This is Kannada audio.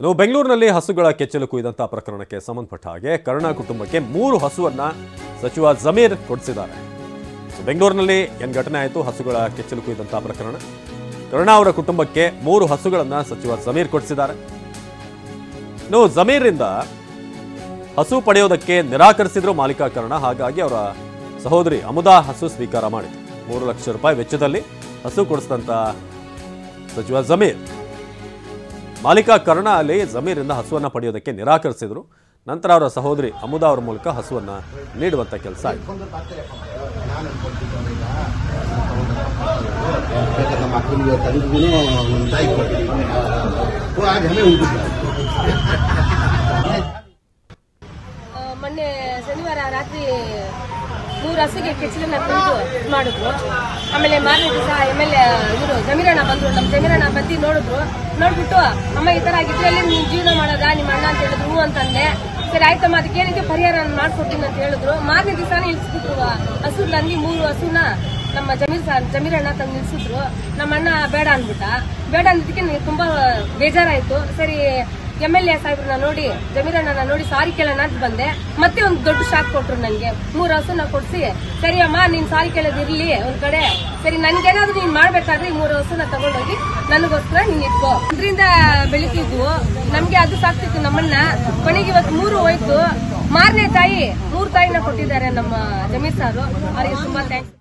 ಇನ್ನು ಬೆಂಗಳೂರಿನಲ್ಲಿ ಹಸುಗಳ ಕೆಚ್ಚಲು ಕುಯ್ದಂತ ಪ್ರಕರಣಕ್ಕೆ ಸಂಬಂಧಪಟ್ಟ ಹಾಗೆ ಕರುಣಾ ಕುಟುಂಬಕ್ಕೆ 3 ಹಸುವನ್ನ ಸಚಿವ ಜಮೀರ್ ಕೊಡಿಸಿದ್ದಾರೆ. ಬೆಂಗಳೂರಿನಲ್ಲಿ ಏನು ಘಟನೆ ಆಯಿತು, ಹಸುಗಳ ಕೆಚ್ಚಲು ಕುಯ್ದಂತ ಪ್ರಕರಣ. ಕರುಣಾ ಅವರ ಕುಟುಂಬಕ್ಕೆ 3 ಹಸುಗಳನ್ನ ಸಚಿವ ಜಮೀರ್ ಕೊಡಿಸಿದ್ದಾರೆ. ಇನ್ನು ಜಮೀರಿಂದ ಹಸು ಪಡೆಯೋದಕ್ಕೆ ನಿರಾಕರಿಸಿದ್ರು ಮಾಲೀಕ ಕರುಣಾ. ಹಾಗಾಗಿ ಅವರ ಸಹೋದರಿ ಅಮುದಾ ಹಸು ಸ್ವೀಕಾರ ಮಾಡಿದ್ರು. 3 ಲಕ್ಷ ರೂಪಾಯಿ ವೆಚ್ಚದಲ್ಲಿ ಹಸು ಕೊಡಿಸಿದಂತ ಸಚಿವ ಜಮೀರ್ ಮಾಲೀಕ ಕರುಣಾ ಅಲ್ಲಿ ಜಮೀರಿಂದ ಹಸುವನ್ನ ಪಡೆಯೋದಕ್ಕೆ ನಿರಾಕರಿಸಿದ್ರು. ನಂತರ ಅವರ ಸಹೋದರಿ ಅಮುದಾ ಅವರ ಮೂಲಕ ಹಸುವನ್ನ ನೀಡುವಂತ ಕೆಲಸ ಆಯಿತು. ಮೊನ್ನೆ ಶನಿವಾರ ರಾತ್ರಿ 3 ಹಸುಗೆ ಕೆಚ್ಚಲನ್ನ ತಂದು ಮಾಡಿದ್ರು. ಆಮೇಲೆ ಮಾರನೇ ದಿವಸ ಇವರು ಜಮೀರಣ್ಣ ಬಂದ್ರು. ನಮ್ಮ ಜಮೀರಣ್ಣ ಬಂದು ನೋಡ್ಬಿಟ್ಟು ಅಮ್ಮ ಈ ತರ ಆಗಿದ್ರಲ್ಲಿ ನೀನ್ ಜೀವನ ಮಾಡೋದಾ ನಿಮ್ಮ ಅಣ್ಣ ಅಂತ ಹೇಳಿದ್ರು. ಅಂತಂದೆ. ಸರಿ ಆಯ್ತಮ್ಮ, ಅದಕ್ಕೇನಿದೆ ಪರಿಹಾರ ಮಾಡ್ಕೊಡ್ತೀನಿ ಅಂತ ಹೇಳಿದ್ರು. ಮಾರನೇ ದಿವಸನೇ ನಿಲ್ಸ್ಬಿಟ್ರು ಹಸು. ನನಗೆ 3 ಹಸುನ ನಮ್ಮ ಜಮೀರಣ್ಣ ತಂದು ನಿಲ್ಸಿದ್ರು. ನಮ್ಮ ಅಣ್ಣ ಬೇಡ ಅಂದ್ಬಿಟ್ಟ. ಬೇಡ ಅಂದಿದ್ದಕ್ಕೆ ನನಗೆ ತುಂಬಾ ಬೇಜಾರಾಯ್ತು. ಸರಿ MLA ಸಾಹೇಬ್ರನ್ನ ನೋಡಿ, ಜಮೀರಣ್ಣನ ನೋಡಿ ಸಾರಿ ಕೇಳೋಣ ಅಂತ ಬಂದೆ. ಮತ್ತೆ ಒಂದು ದೊಡ್ಡ ಶಾಕ್ ಕೊಟ್ರು ನನಗೆ. 3 ಹಸುನ ಕೊಡ್ಸಿ, ಸರಿ ಅಮ್ಮ ನೀನ್ ಸಾರಿ ಕೇಳೋದಿರ್ಲಿ ಒಂದ್ ಕಡೆ, ಸರಿ ನನ್ಗೇನಾದ್ರು ನೀನ್ ಮಾಡ್ಬೇಕಾದ್ರೆ ಈ 3 ಹಸುನ ತಗೊಂಡೋಗಿ ನನಗೋಸ್ಕರ ನೀನ್ ಇಟ್ಕೋ. ಅದರಿಂದ ಬೆಳಿತಿದ್ವು, ನಮ್ಗೆ ಅದು ಸಾಕ್ತಿತ್ತು ನಮ್ಮನ್ನ. ಕೊನೆಗೆ ಇವತ್ತು 3 ಹೋಯ್ತು. ಮಾರನೇ ತಾಯಿ 3 ತಾಯಿನ ಕೊಟ್ಟಿದ್ದಾರೆ ನಮ್ಮ ಜಮೀರ್ ಸಾರು. ಅವರಿಗೆ ತುಂಬಾ ಥ್ಯಾಂಕ್ಸ್.